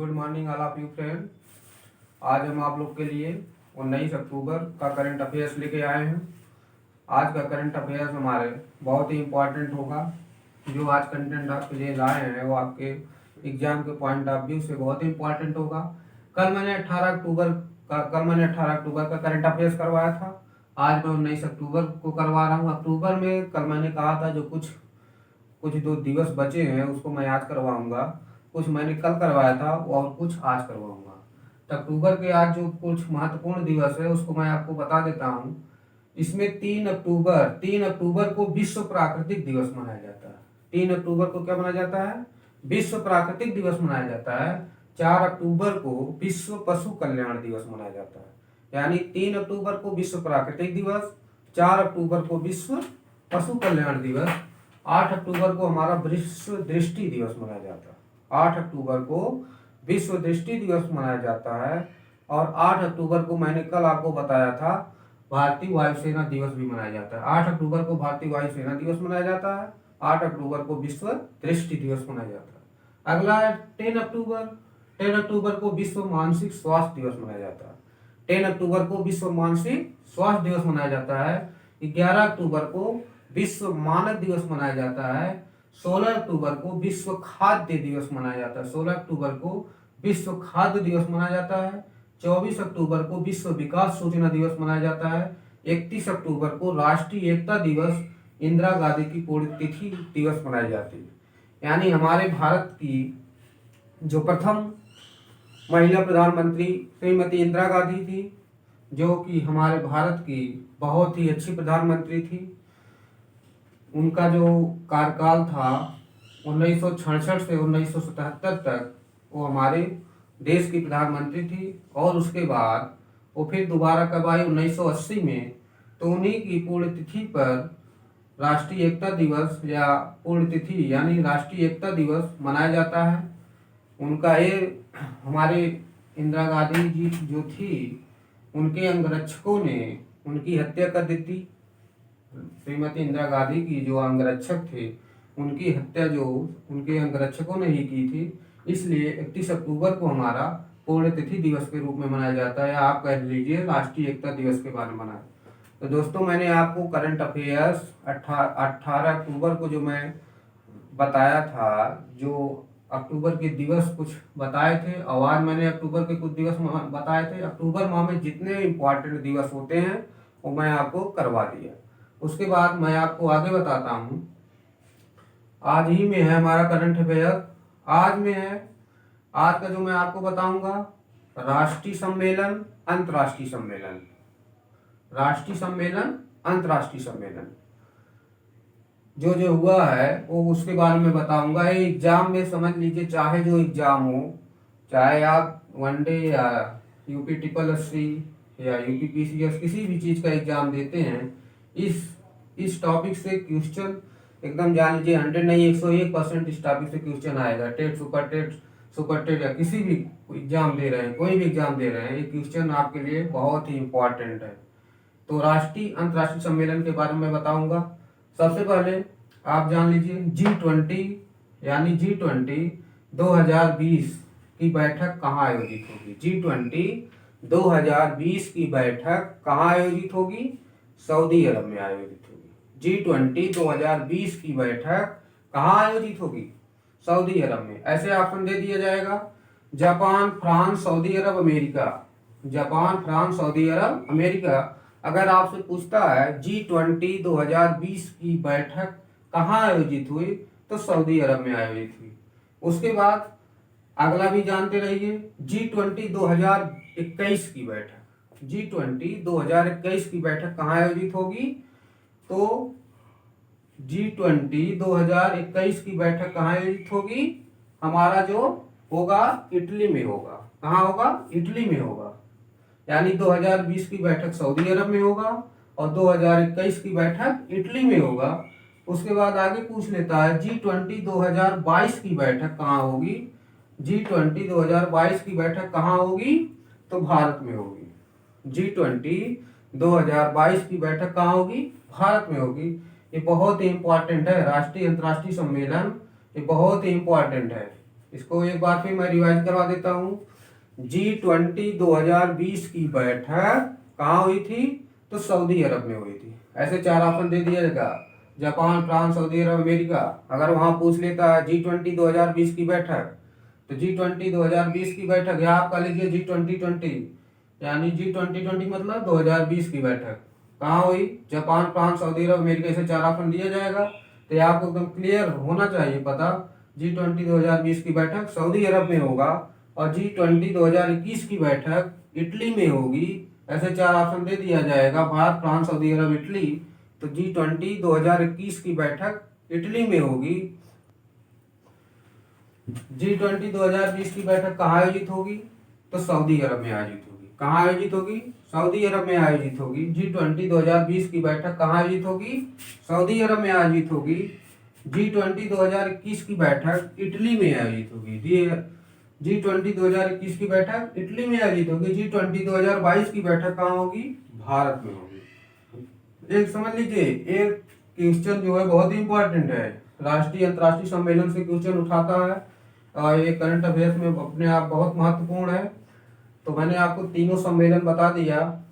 Good morning all of you friend. आज हम आप लोग के लिए 19 अक्टूबर का करंट अफेयर्स लेके आए हैं। आज का करंट अफेयर्स हमारे बहुत ही इम्पोर्टेंट होगा। जो आज कंटेंट आपके लिए लाए हैं वो आपके एग्जाम के पॉइंट ऑफ व्यू से बहुत ही इम्पोर्टेंट होगा। कल मैंने 18 अक्टूबर का करंट अफेयर्स करवाया था। आज मैं 19 अक्टूबर को करवा रहा हूँ। अक्टूबर में कल मैंने कहा था जो कुछ दो दिवस बचे हैं उसको मैं आज करवाऊंगा। कुछ मैंने कल करवाया था और कुछ आज करवाऊंगा। तो अक्टूबर के आज जो कुछ महत्वपूर्ण दिवस है उसको मैं आपको बता देता हूँ। इसमें 3 अक्टूबर को विश्व प्राकृतिक दिवस मनाया जाता है। 3 अक्टूबर को क्या मनाया जाता है? विश्व प्राकृतिक दिवस मनाया जाता है। 4 अक्टूबर को विश्व पशु कल्याण दिवस मनाया जाता है। यानी 3 अक्टूबर को विश्व प्राकृतिक दिवस, 4 अक्टूबर को विश्व पशु कल्याण दिवस, 8 अक्टूबर को हमारा विश्व दृष्टि दिवस मनाया जाता है। 8 अक्टूबर को विश्व दृष्टि दिवस मनाया जाता है। और 8 अक्टूबर को मैंने कल आपको बताया था भारतीय वायुसेना दिवस भी मनाया जाता है। 8 अक्टूबर को भारतीय वायुसेना दिवस मनाया जाता है। 8 अक्टूबर को विश्व दृष्टि दिवस मनाया जाता है। अगला है 10 अक्टूबर। 10 अक्टूबर को विश्व मानसिक स्वास्थ्य दिवस मनाया जाता है। 10 अक्टूबर को विश्व मानसिक स्वास्थ्य दिवस मनाया जाता है। 11 अक्टूबर को विश्व मानक दिवस मनाया जाता है। 16 अक्टूबर को विश्व खाद्य दिवस मनाया जाता है। 16 अक्टूबर को विश्व खाद्य दिवस मनाया जाता है। 24 अक्टूबर को विश्व विकास सूचना दिवस मनाया जाता है। 31 अक्टूबर को राष्ट्रीय एकता दिवस, इंदिरा गांधी की पुण्यतिथि दिवस मनाई जाती है। यानी हमारे भारत की जो प्रथम महिला प्रधानमंत्री श्रीमती इंदिरा गांधी थी, जो कि हमारे भारत की बहुत ही अच्छी प्रधानमंत्री थी। उनका जो कार्यकाल था 1966 से 1977 तक वो हमारे देश की प्रधानमंत्री थी। और उसके बाद वो फिर दोबारा कब आई? 1980 में। तो उन्हीं की पुण्यतिथि पर राष्ट्रीय एकता दिवस या पुण्यतिथि यानी राष्ट्रीय एकता दिवस मनाया जाता है। उनका ये हमारे इंदिरा गांधी जी जो थी, उनके अंगरक्षकों ने उनकी हत्या कर दी थी। श्रीमती इंदिरा गांधी की जो अंगरक्षक थे उनकी हत्या जो उनके अंगरक्षकों ने ही की थी। इसलिए 31 अक्टूबर को हमारा पुण्यतिथि दिवस के रूप में मनाया जाता है। आप कह लीजिए राष्ट्रीय एकता दिवस के बारे में मनाया। तो दोस्तों, मैंने आपको करंट अफेयर्स 18 अक्टूबर को जो मैं बताया था, जो अक्टूबर के दिवस कुछ बताए थे, और आज मैंने अक्टूबर के कुछ दिवस बताए थे। अक्टूबर माह में जितने इम्पोर्टेंट दिवस होते हैं वो मैं आपको करवा दिया। उसके बाद मैं आपको आगे बताता हूँ। आज ही में है हमारा करंट अफेयर। आज में है, आज का जो मैं आपको बताऊंगा, राष्ट्रीय सम्मेलन, अंतर्राष्ट्रीय सम्मेलन, राष्ट्रीय सम्मेलन, अंतर्राष्ट्रीय सम्मेलन जो जो हुआ है वो उसके बारे में बताऊंगा। ये एग्जाम में समझ लीजिए, चाहे जो एग्जाम हो, चाहे आप वनडे या यूपी ट्रिपल एससी या यूपी पीसीएस किसी भी चीज का एग्जाम देते हैं, इस टॉपिक से क्वेश्चन एकदम जान लीजिए 100 नहीं 101% इस टॉपिक से क्वेश्चन आएगा। टेट, सुपर टेट या किसी भी एग्जाम दे रहे हैं, कोई भी एग्जाम दे रहे हैं, ये क्वेश्चन आपके लिए बहुत ही इंपॉर्टेंट है। तो राष्ट्रीय अंतर्राष्ट्रीय सम्मेलन के बारे में बताऊंगा। सबसे पहले आप जान लीजिए G20 यानी G20 2020 की बैठक कहाँ आयोजित होगी? G20 2020 की बैठक कहाँ आयोजित होगी? सऊदी अरब में आयोजित होगी। G20 2020 की बैठक कहाँ आयोजित होगी? सऊदी अरब में। ऐसे ऑप्शन दे दिया जाएगा: जापान, फ्रांस, सऊदी अरब, अमेरिका। जापान, फ्रांस, सऊदी अरब, अमेरिका। अगर आपसे पूछता है G20 2020 की बैठक कहाँ आयोजित हुई, तो सऊदी अरब में आयोजित हुई। उसके बाद अगला भी जानते रहिए, G20 2021 की बैठक। G20 2021 की बैठक कहाँ आयोजित होगी? तो G20 2021 की बैठक कहाँ आयोजित होगी? हमारा जो होगा इटली में होगा। कहाँ होगा? इटली में होगा। यानी 2020 की बैठक सऊदी अरब में होगा और 2021 की बैठक इटली में होगा। उसके बाद आगे पूछ लेता है G20 2022 की बैठक कहाँ होगी? G20 2022 की बैठक कहाँ होगी? तो भारत में होगी। G20 2022 की बैठक कहाँ होगी? भारत में होगी। ये बहुत ही इंपॉर्टेंट है। राष्ट्रीय अंतर्राष्ट्रीय सम्मेलन ये बहुत ही इंपॉर्टेंट है। इसको एक बार फिर मैं रिवाइज करवा देता हूँ। G20 2020 की बैठक कहाँ हुई थी? तो सऊदी अरब में हुई थी। ऐसे 4 ऑप्शन दे दिया जाएगा, जापान, फ्रांस, सऊदी अरब, अमेरिका। अगर वहां पूछ लेता है G20 2020 की बैठक, तो G20 2020 की बैठक, या आप कह लीजिए G2020, यानी G2020 मतलब 2020 की बैठक कहाँ हुई? जापान, फ्रांस, सऊदी अरब, अमेरिका। से 4 ऑप्शन दिया जाएगा, तो ये आपको एकदम क्लियर होना चाहिए पता। G20 2020 की बैठक सऊदी अरब में होगा, और G20 2021 की बैठक इटली में होगी। ऐसे 4 ऑप्शन दे दिया जाएगा, भारत, फ्रांस, सऊदी अरब, इटली। तो G20 2021 की बैठक इटली में होगी। G20 2020 की बैठक कहाँ आयोजित होगी? तो सऊदी अरब में आयोजित होगी। कहाँ आयोजित होगी? सऊदी अरब में आयोजित होगी। G20 2020 की बैठक कहाँ आयोजित होगी? सऊदी अरब में आयोजित होगी। G20 2021 की बैठक इटली में आयोजित होगी। G20 2021 की बैठक इटली में आयोजित होगी। G20 2022 की बैठक कहाँ होगी? भारत में होगी। एक समझ लीजिए, एक क्वेश्चन जो है बहुत ही इंपॉर्टेंट है, राष्ट्रीय अंतर्राष्ट्रीय सम्मेलन से क्वेश्चन उठाता है, और ये करंट अफेयर्स में अपने आप बहुत महत्वपूर्ण है। तो मैंने आपको तीनों सम्मेलन बता दिया,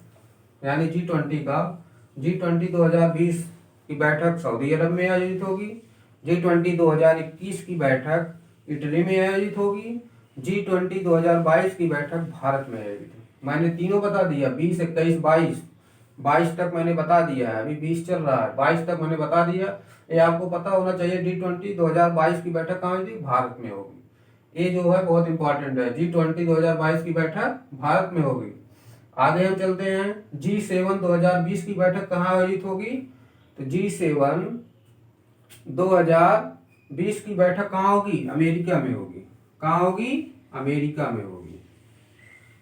यानी G20 का। G20 2020 की बैठक सऊदी अरब में आयोजित होगी। G20 2021 की बैठक इटली में आयोजित होगी। G20 2022 की बैठक भारत में आयोजित होगी। मैंने तीनों बता दिया, 20, 21, 22 तक मैंने बता दिया है। अभी 20 चल रहा है, 22 तक मैंने बता दिया। ये आपको पता होना चाहिए। G20 2022 की बैठक कहाँ होगी? भारत में होगी। ये जो है बहुत इंपॉर्टेंट है। G20 2022 की बैठक भारत में होगी। आगे हम चलते हैं। G7 2020 की बैठक कहाँ आयोजित होगी? तो G7 2020 की बैठक कहाँ होगी? अमेरिका में होगी। कहाँ होगी? अमेरिका में होगी।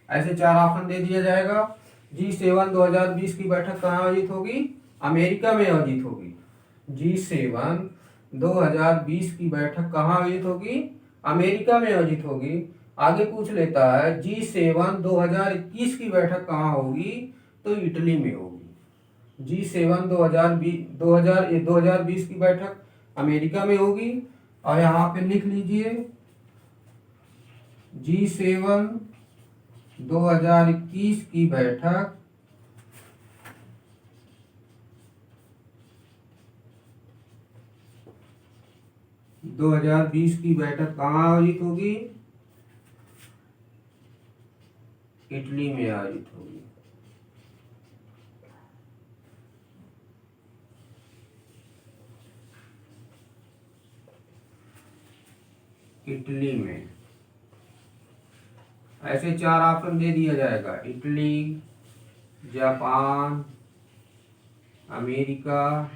ऐसे 4 ऑप्शन दे दिया जाएगा। G7 2020 की बैठक कहाँ आयोजित होगी? अमेरिका में आयोजित होगी। G7 2020 की बैठक कहाँ आयोजित होगी? अमेरिका में आयोजित होगी। आगे पूछ लेता है G7 2021 की बैठक कहाँ होगी? तो इटली में होगी। G7 2020 की बैठक अमेरिका में होगी। और यहाँ पे लिख लीजिए, G7 2021 की बैठक कहाँ आयोजित होगी? इटली में आयोजित होगी। इटली में। ऐसे 4 ऑप्शन दे दिया जाएगा, इटली, जापान, अमेरिका,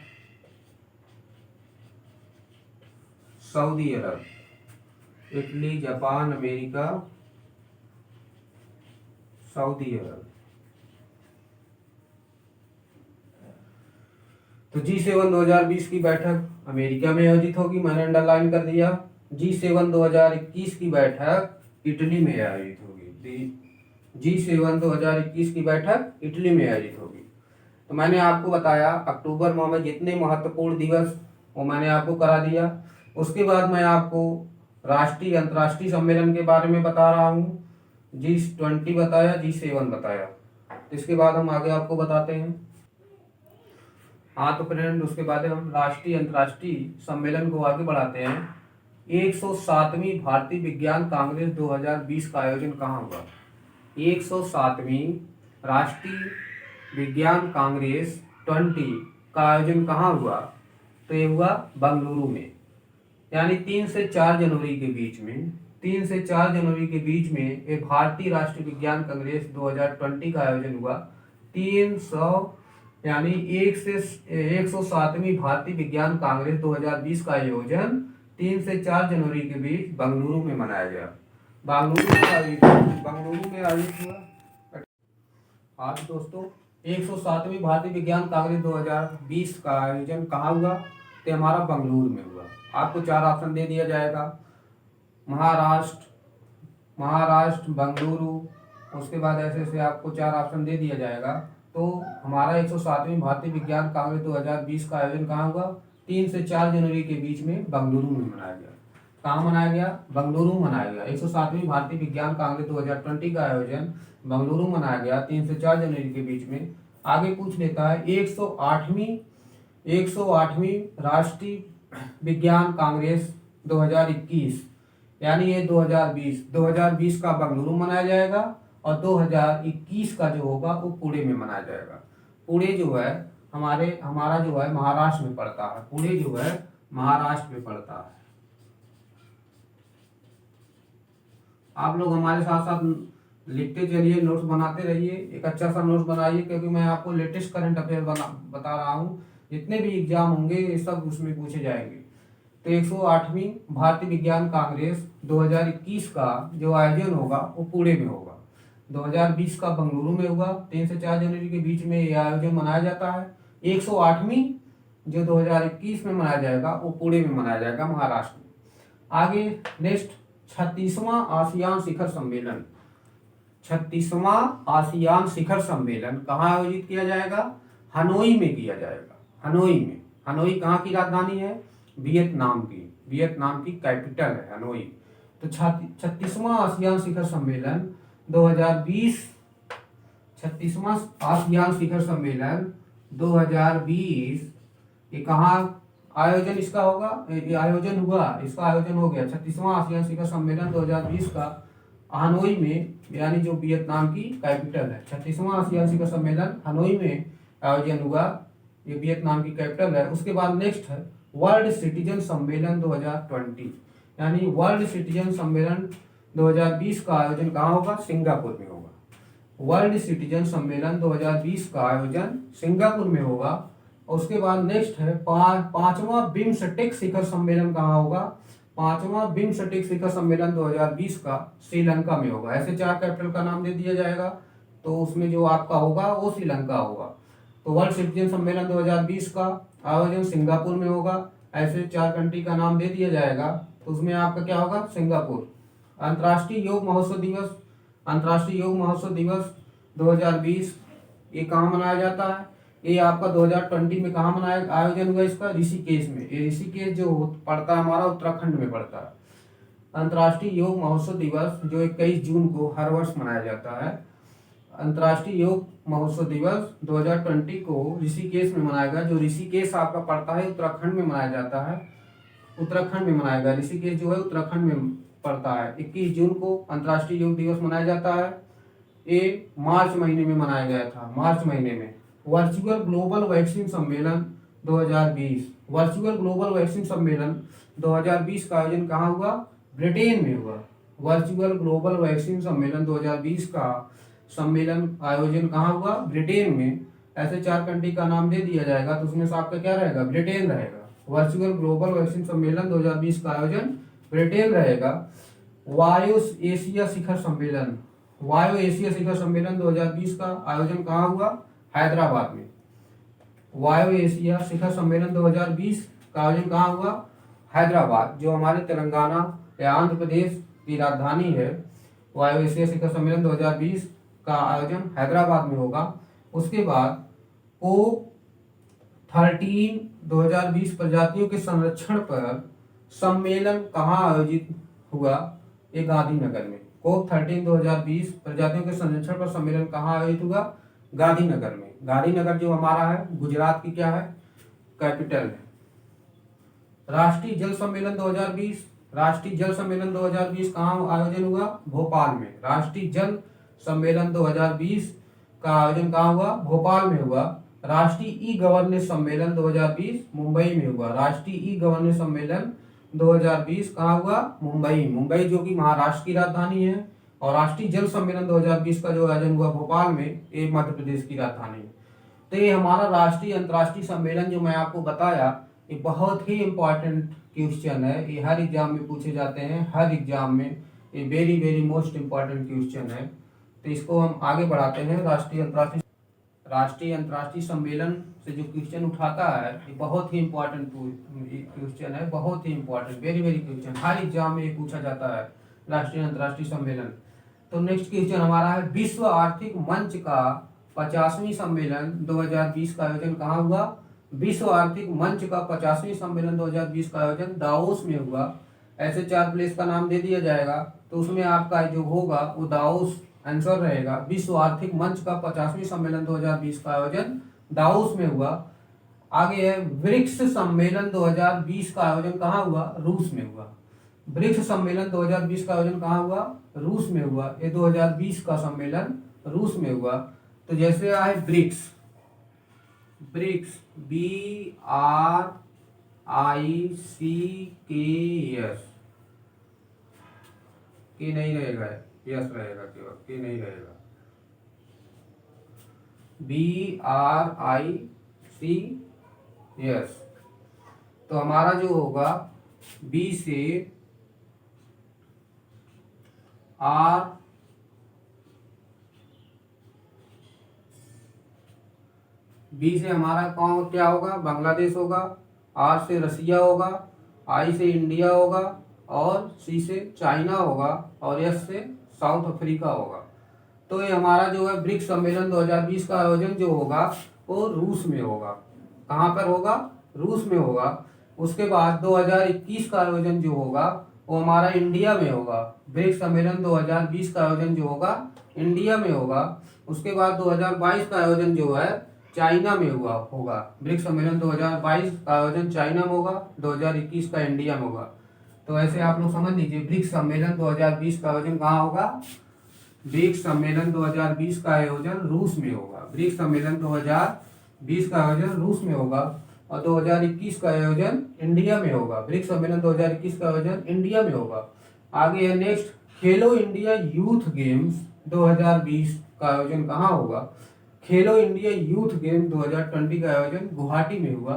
सऊदी अरब। इटली, जापान, अमेरिका, सऊदी अरब। तो G7 2020 की बैठक अमेरिका में आयोजित होगी, मैंने अंडरलाइन कर दिया। G7 2021 की बैठक इटली में आयोजित होगी। G7 2021 की बैठक इटली में आयोजित होगी। तो मैंने आपको बताया अक्टूबर माह में जितने महत्वपूर्ण दिवस, वो मैंने आपको करा दिया। उसके बाद मैं आपको राष्ट्रीय अंतर्राष्ट्रीय सम्मेलन के बारे में बता रहा हूँ। G20 बताया, G7 बताया। इसके बाद हम आगे आपको बताते हैं। हाँ तो फ्रेंड, उसके बाद हम राष्ट्रीय अंतर्राष्ट्रीय सम्मेलन को आगे बढ़ाते हैं। 107वीं भारतीय विज्ञान कांग्रेस 2020 का आयोजन कहाँ हुआ? 107वीं राष्ट्रीय विज्ञान कांग्रेस 20 का आयोजन कहाँ हुआ? तो ये हुआ बंगलुरु में, यानी 3 से 4 जनवरी के बीच में। 3 से 4 जनवरी के बीच में ये भारतीय राष्ट्रीय विज्ञान कांग्रेस 2020 का आयोजन हुआ। 300 यानी 107वीं भारतीय विज्ञान कांग्रेस 2020 का आयोजन 3 से 4 जनवरी के बीच बंगलुरु में मनाया गया। बंगलुरु में आयोजित हुआ। आज दोस्तों, 107वीं भारतीय विज्ञान कांग्रेस 2020 का आयोजन कहाँ हुआ? तो हमारा बंगलुरु में हुआ। आपको 4 ऑप्शन दे दिया जाएगा, महाराष्ट्र, बंगलुरु। उसके बाद ऐसे ऐसे आपको 4 ऑप्शन दे दिया जाएगा। तो हमारा 107वीं भारतीय विज्ञान कांग्रेस 2020 का आयोजन कहाँ हुआ? 3 से 4 जनवरी के बीच में बंगलुरु में मनाया गया। कहाँ मनाया गया? बेंगलुरु मनाया गया। 107वीं भारतीय विज्ञान कांग्रेस 2020 का आयोजन बेंगलुरु मनाया गया 3 से 4 जनवरी के बीच में। आगे पूछ लेता है 108वीं राष्ट्रीय विज्ञान कांग्रेस 2021, यानी ये 2020 का बेंगलुरु मनाया जाएगा और 2021 का जो होगा वो पुणे में मनाया जाएगा। पुणे जो है हमारा जो है महाराष्ट्र में पड़ता है। पुणे जो है महाराष्ट्र में पड़ता है। आप लोग हमारे साथ साथ लिखते चलिए, नोट्स बनाते रहिए। एक अच्छा सा नोट्स बनाइए, क्योंकि मैं आपको लेटेस्ट करंट अफेयर बता रहा हूँ। जितने भी एग्जाम होंगे ये सब उसमें पूछे जाएंगे। तो 108वीं भारतीय विज्ञान कांग्रेस 2021 का जो आयोजन होगा वो पुणे में होगा। 2020 का बेंगलुरु में होगा। 3 से 4 जनवरी के बीच में ये आयोजन मनाया जाता है। 108वीं जो 2021 में मनाया जाएगा वो पुणे में मनाया जाएगा, महाराष्ट्र में। आगे नेक्स्ट 36वां आसियान शिखर सम्मेलन। 36वां आसियान शिखर सम्मेलन कहाँ आयोजित किया जाएगा? हनोई में किया जाएगा। हनोई में। हनोई कहाँ की राजधानी है? वियतनाम की कैपिटल है हनोई। तो 36वां आसियान शिखर सम्मेलन 2020, 36वां आसियान शिखर सम्मेलन 2020 ये कहाँ आयोजन इसका होगा? आयोजन हो गया 36वां आसियान शिखर सम्मेलन 2020 का हनोई में, यानी जो वियतनाम की कैपिटल है। 36वां आसियान शिखर सम्मेलन हनोई में आयोजन हुआ, ये वियतनाम की कैपिटल है। उसके बाद नेक्स्ट है वर्ल्ड सिटीजन सम्मेलन 2020, यानी वर्ल्ड सिटीजन सम्मेलन 2020 का आयोजन कहाँ होगा? सिंगापुर में होगा। वर्ल्ड सिटीजन सम्मेलन 2020 का आयोजन सिंगापुर में होगा। और उसके बाद नेक्स्ट है 5वां बिम्स्टेक शिखर सम्मेलन कहाँ होगा? 5वां बिम्स्टेक शिखर सम्मेलन 2020 का श्रीलंका में होगा। ऐसे 4 कैपिटल का नाम दे दिया जाएगा, तो उसमें जो आपका होगा वो श्रीलंका होगा। तो वर्ल्ड सिटीजन सम्मेलन 2020 का आयोजन सिंगापुर में होगा। ऐसे 4 कंट्री का नाम दे दिया जाएगा, तो उसमें आपका क्या होगा? सिंगापुर। अंतर्राष्ट्रीय योग महोत्सव दिवस 2020 ये कहाँ मनाया जाता है? ये आपका 2020 में कहाँ मनाया आयोजन हुआ इसका? ऋषिकेश में। ये ऋषिकेश जो पड़ता है हमारा उत्तराखंड में पड़ता है। अंतर्राष्ट्रीय योग महोत्सव दिवस जो 21 जून को हर वर्ष मनाया जाता है। अंतर्राष्ट्रीय योग महोत्सव दिवस 2020 को ऋषिकेश में मनाएगा। जो ऋषिकेश आपका पड़ता है उत्तराखंड में मनाया जाता है। उत्तराखंड में मनाएगा। ऋषिकेश जो है उत्तराखंड में पड़ता है। 21 जून को अंतर्राष्ट्रीय योग दिवस मनाया जाता है। ये मार्च महीने में मनाया गया था, मार्च महीने में। वर्चुअल ग्लोबल वैक्सीन सम्मेलन 2020, वर्चुअल ग्लोबल वैक्सीन सम्मेलन 2020 का आयोजन कहाँ हुआ? ब्रिटेन में हुआ। वर्चुअल ग्लोबल वैक्सीन सम्मेलन 2020 का सम्मेलन आयोजन कहाँ हुआ? ब्रिटेन में। ऐसे 4 कंट्री का नाम दे दिया जाएगा, तो उसमें से आपका क्या रहेगा? ब्रिटेन रहेगा। वर्चुअल ग्लोबल वैक्सीन सम्मेलन 2020 का आयोजन ब्रिटेन रहेगा। वायु एशिया शिखर सम्मेलन 2020 का आयोजन कहाँ हुआ? हैदराबाद में। वायु एशिया शिखर सम्मेलन 2020 का आयोजन कहाँ हुआ? हैदराबाद, जो हमारे तेलंगाना या आंध्र प्रदेश की राजधानी है। वायु एशिया शिखर सम्मेलन 2020 का आयोजन हैदराबाद में होगा। उसके बाद COP13 2020 प्रजातियों के संरक्षण पर सम्मेलन कहाँ आयोजित हुआ? ये गांधीनगर में। COP13 2020 प्रजातियों के संरक्षण पर सम्मेलन कहाँ आयोजित हुआ? गांधीनगर में। गांधीनगर जो हमारा है गुजरात की क्या है? कैपिटल है। राष्ट्रीय जल सम्मेलन 2020 कहाँ आयोजन हुआ? भोपाल में। राष्ट्रीय जल सम्मेलन 2020 का आयोजन कहाँ हुआ? भोपाल में हुआ। राष्ट्रीय ई गवर्नेंस सम्मेलन 2020 मुंबई में हुआ। राष्ट्रीय ई गवर्नेंस सम्मेलन 2020 कहाँ हुआ? मुंबई जो कि महाराष्ट्र की राजधानी है। और राष्ट्रीय जल सम्मेलन 2020 का जो आयोजन हुआ भोपाल में, ये मध्य प्रदेश की राजधानी है। तो ये हमारा राष्ट्रीय अंतर्राष्ट्रीय सम्मेलन जो मैं आपको बताया, ये बहुत ही इम्पोर्टेंट क्वेश्चन है। ये हर एग्जाम में पूछे जाते हैं, हर एग्जाम में ये very very most important question है। तो इसको हम आगे बढ़ाते हैं। राष्ट्रीय अंतर्राष्ट्रीय सम्मेलन से जो क्वेश्चन उठाता है ये बहुत ही इम्पोर्टेंट क्वेश्चन है, बहुत ही इम्पोर्टेंट, वेरी वेरी क्वेश्चन। हर एग्जाम में ये पूछा जाता है, राष्ट्रीय अंतर्राष्ट्रीय सम्मेलन। तो नेक्स्ट क्वेश्चन हमारा है विश्व आर्थिक मंच का 50वीं सम्मेलन 2020 का आयोजन कहाँ हुआ? विश्व आर्थिक मंच का 50वीं सम्मेलन 2020 का आयोजन दावोस में हुआ। ऐसे 4 प्लेस का नाम दे दिया जाएगा, तो उसमें आपका जो होगा वो दाओस आंसर रहेगा। विश्व आर्थिक मंच का 50वीं सम्मेलन 2020 का आयोजन दाओस में हुआ। आगे है ब्रिक्स सम्मेलन 2020 का आयोजन कहाँ हुआ? रूस में हुआ। ब्रिक्स सम्मेलन 2020 का आयोजन कहाँ हुआ? रूस में हुआ। ये 2020 का सम्मेलन रूस में हुआ। तो जैसे है ब्रिक्स, ब्रिक्स BRICKS, के नहीं रहेगा, यस रहेगा, केवल के नहीं रहेगा। BRICS। तो हमारा जो होगा बी से आर, बी से हमारा कौन क्या होगा? बांग्लादेश होगा। आर से रसिया होगा। आई से इंडिया होगा। और सी से चाइना होगा। और एस से साउथ अफ्रीका होगा। तो ये हमारा जो है ब्रिक्स सम्मेलन 2020 का आयोजन जो होगा वो रूस में होगा। कहाँ पर होगा? रूस में होगा। उसके बाद 2021 का आयोजन जो होगा वो हमारा इंडिया में होगा। ब्रिक्स सम्मेलन 2020 का आयोजन जो होगा इंडिया में होगा। उसके बाद 2022 का आयोजन जो है चाइना में होगा। ब्रिक्स सम्मेलन 2022 का आयोजन चाइना में होगा, 2021 का इंडिया में होगा। तो ऐसे आप लोग समझ लीजिए ब्रिक्स सम्मेलन 2020 का आयोजन कहाँ होगा? ब्रिक्स सम्मेलन 2020 का आयोजन रूस में होगा। ब्रिक्स सम्मेलन 2020 का आयोजन रूस में होगा और 2021 का आयोजन इंडिया में होगा। ब्रिक्स सम्मेलन 2021 का आयोजन इंडिया में होगा। आगे है नेक्स्ट, खेलो इंडिया यूथ गेम्स 2020 का आयोजन कहाँ होगा? खेलो इंडिया यूथ गेम 2020 का आयोजन गुवाहाटी में हुआ।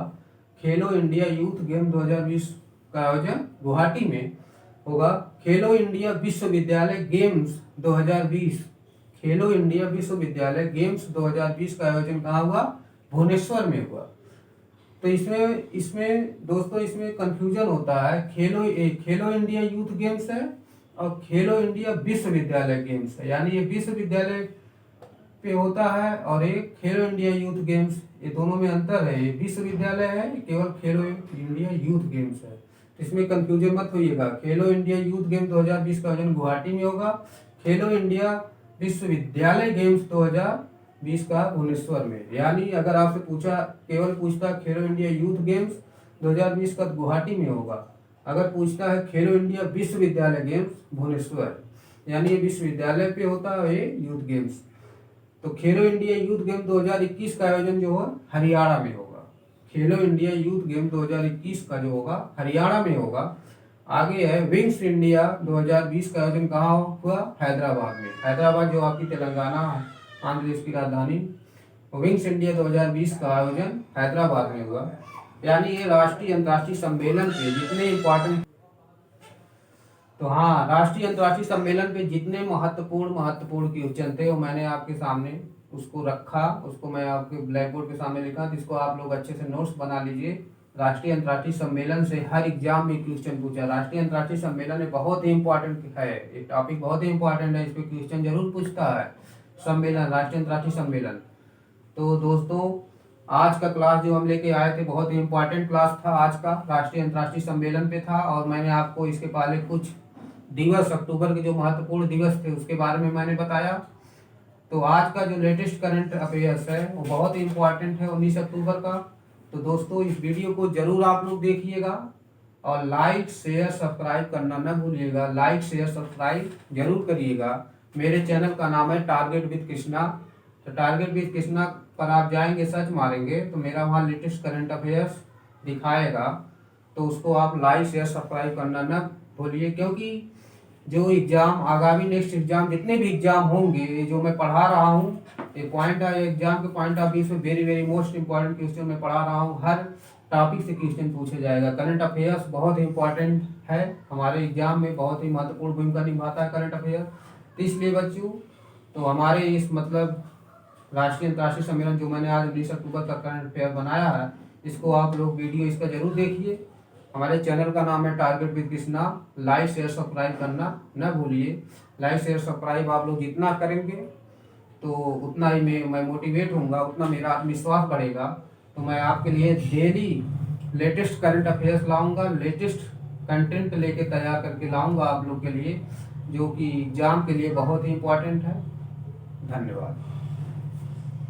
खेलो इंडिया यूथ गेम 2020 का आयोजन गुवाहाटी में होगा। खेलो इंडिया विश्वविद्यालय गेम्स 2020, खेलो इंडिया विश्वविद्यालय गेम्स 2020 का आयोजन कहाँ हुआ? भुवनेश्वर में हुआ। तो इसमें दोस्तों इसमें कंफ्यूजन होता है। खेलो इंडिया यूथ गेम्स है और खेलो इंडिया विश्वविद्यालय गेम्स है, यानी ये विश्वविद्यालय पे होता है और एक खेलो इंडिया यूथ गेम्स, ये दोनों में अंतर है। ये विश्वविद्यालय है, केवल खेलो इंडिया यूथ गेम्स है। इसमें कंफ्यूजन मत होइएगा। खेलो इंडिया यूथ गेम 2020 का आयोजन गुवाहाटी में होगा। खेलो इंडिया विश्वविद्यालय गेम्स 2020 का भुवनेश्वर में। यानी अगर आपसे केवल पूछता खेलो इंडिया यूथ गेम्स 2020 का गुवाहाटी में होगा। अगर पूछता है खेलो इंडिया विश्वविद्यालय गेम्स भुवनेश्वर, यानी ये विश्वविद्यालय पे होता है ये यूथ गेम्स। तो खेलो इंडिया यूथ गेम 2021 का आयोजन जो है हरियाणा में होगा। खेलो इंडिया यूथ गेम 2021 का जो होगा हरियाणा में होगा। आगे है विंग्स इंडिया 2020 का आयोजन कहाँ हुआ? हैदराबाद में। हैदराबाद जो आपकी तेलंगाना आंध्र प्रदेश की राजधानी। विंग्स इंडिया 2020 का आयोजन हैदराबाद में हुआ। यानी ये राष्ट्रीय अंतर्राष्ट्रीय सम्मेलन पे जितने इम्पोर्टेंट, तो हाँ, राष्ट्रीय अंतर्राष्ट्रीय सम्मेलन पे जितने महत्वपूर्ण क्वेश्चन थे वो मैंने आपके सामने उसको रखा, उसको मैं आपके ब्लैक बोर्ड के सामने लिखा, जिसको आप लोग अच्छे से नोट्स बना लीजिए। राष्ट्रीय अंतर्राष्ट्रीय सम्मेलन से हर एग्जाम में क्वेश्चन पूछा। राष्ट्रीय अंतर्राष्ट्रीय सम्मेलन में बहुत ही इंपॉर्टेंट है, एक टॉपिक बहुत ही इंपॉर्टेंट है, इस पर क्वेश्चन जरूर पूछता है। सम्मेलन, राष्ट्रीय अंतर्राष्ट्रीय सम्मेलन। तो दोस्तों आज का क्लास जो हम लेके आए थे बहुत ही इंपॉर्टेंट क्लास था। आज का राष्ट्रीय अंतर्राष्ट्रीय सम्मेलन पे था और मैंने आपको इसके पहले कुछ दिवस, अक्टूबर के जो महत्वपूर्ण दिवस थे उसके बारे में मैंने बताया। तो आज का जो लेटेस्ट करंट अफेयर्स है वो बहुत ही इंपॉर्टेंट है 19 अक्टूबर का। तो दोस्तों इस वीडियो को जरूर आप लोग देखिएगा और लाइक शेयर सब्सक्राइब करना न भूलिएगा। लाइक शेयर सब्सक्राइब जरूर करिएगा। मेरे चैनल का नाम है टारगेट विद कृष्णा। तो टारगेट विद कृष्णा पर आप जाएंगे, सर्च मारेंगे तो मेरा वहाँ लेटेस्ट करंट अफेयर्स दिखाएगा। तो उसको आप लाइक शेयर सब्सक्राइब करना न भूलिए, क्योंकि जो एग्जाम आगामी नेक्स्ट एग्जाम जितने भी एग्जाम होंगे जो मैं पढ़ा रहा हूँ, ये पॉइंट है एग्जाम के पॉइंट ऑफ व्यू से वेरी मोस्ट इंपॉर्टेंट क्वेश्चन मैं पढ़ा रहा हूँ। हर टॉपिक से क्वेश्चन पूछे जाएगा। करंट अफेयर्स बहुत इंपॉर्टेंट है हमारे एग्जाम में, बहुत ही महत्वपूर्ण भूमिका निभाता है करंट अफेयर। तो इसलिए बच्चों तो हमारे इस मतलब राष्ट्रीय अंतर्राष्ट्रीय सम्मेलन जो मैंने आज 19 अक्टूबर का करंट अफेयर बनाया है, इसको आप लोग वीडियो इसका जरूर देखिए। हमारे चैनल का नाम है target with Krishna. Like share subscribe करना न भूलिए। लाइक शेयर सब्सक्राइब आप लोग जितना करेंगे तो उतना ही मैं मोटिवेट होऊंगा, उतना मेरा आत्मविश्वास बढ़ेगा। तो मैं आपके लिए डेली लेटेस्ट करंट अफेयर्स लाऊंगा, लेटेस्ट कंटेंट लेके तैयार करके लाऊंगा आप लोग के लिए, जो कि एग्ज़ाम के लिए बहुत ही इम्पोर्टेंट है। धन्यवाद।